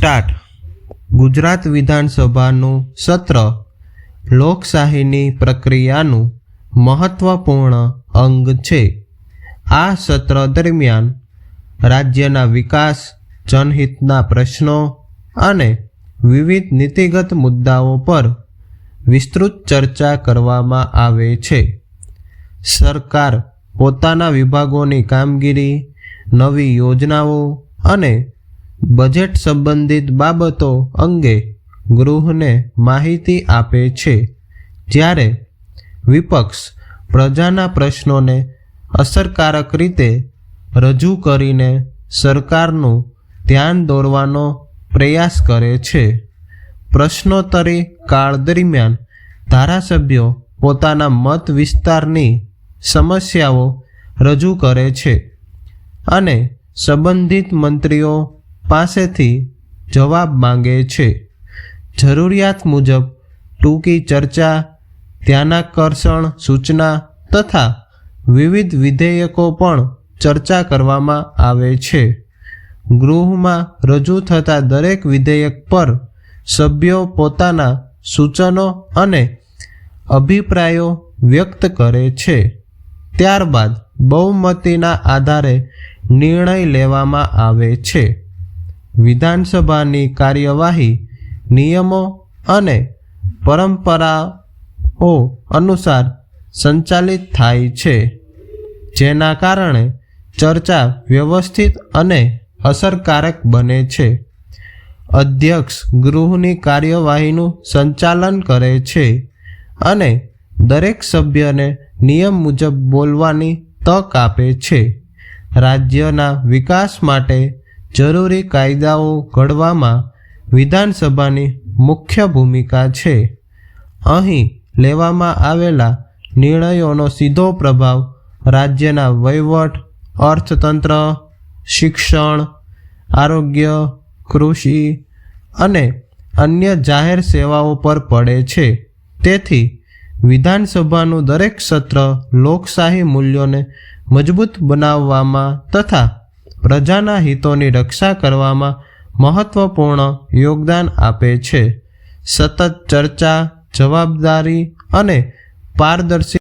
Start. Gujarat વિધાનસભાનું સત્ર લોકશાહીની પ્રક્રિયાનું મહત્વપૂર્ણ અંગ છે. આ સત્ર દરમિયાન રાજ્યના વિકાસ, જનહિતના પ્રશ્નો અને વિવિધ નીતિગત મુદ્દાઓ પર વિસ્તૃત ચર્ચા કરવામાં આવે છે. સરકાર પોતાના વિભાગોની કામગીરી, નવી યોજનાઓ અને બજેટ સંબંધિત બાબતો અંગે ગૃહને માહિતી આપે છે, જ્યારે વિપક્ષ પ્રજાના પ્રશ્નોને અસરકારક રીતે રજૂ કરીને સરકારનું ધ્યાન દોરવાનો પ્રયાસ કરે છે. પ્રશ્નોત્તરી કાળ દરમિયાન ધારાસભ્યો પોતાના મત વિસ્તારની સમસ્યાઓ રજૂ કરે છે અને સંબંધિત મંત્રીઓ પાસેથી જવાબ માંગે છે. જરૂરિયાત મુજબ ટૂંકી ચર્ચા, ધ્યાનાકર્ષણ સૂચના તથા વિવિધ વિધેયકો પણ ચર્ચા કરવામાં આવે છે. ગૃહમાં રજૂ થતા દરેક વિધેયક પર સભ્યો પોતાના સૂચનો અને અભિપ્રાયો વ્યક્ત કરે છે. ત્યારબાદ બહુમતીના આધારે નિર્ણય લેવામાં આવે છે. વિધાનસભાની કાર્યવાહી નિયમો અને પરંપરાઓ અનુસાર સંચાલિત થાય છે, જેના કારણે ચર્ચા વ્યવસ્થિત અને અસરકારક બને છે. અધ્યક્ષ ગૃહની કાર્યવાહીનું સંચાલન કરે છે અને દરેક સભ્યને નિયમ મુજબ બોલવાની તક આપે છે. રાજ્યના વિકાસ માટે જરૂરી કાયદાઓ ઘડવામાં વિધાનસભાની મુખ્ય ભૂમિકા છે. અહીં લેવામાં આવેલા નિર્ણયોનો સીધો પ્રભાવ રાજ્યના વહીવટ, અર્થતંત્ર, શિક્ષણ, આરોગ્ય, કૃષિ અને અન્ય જાહેર સેવાઓ પર પડે છે. તેથી વિધાનસભાનું દરેક સત્ર લોકશાહી મૂલ્યોને મજબૂત બનાવવામાં તથા પ્રજાના હિતોની રક્ષા કરવામાં મહત્વપૂર્ણ યોગદાન આપે છે. સતત ચર્ચા, જવાબદારી અને પારદર્શી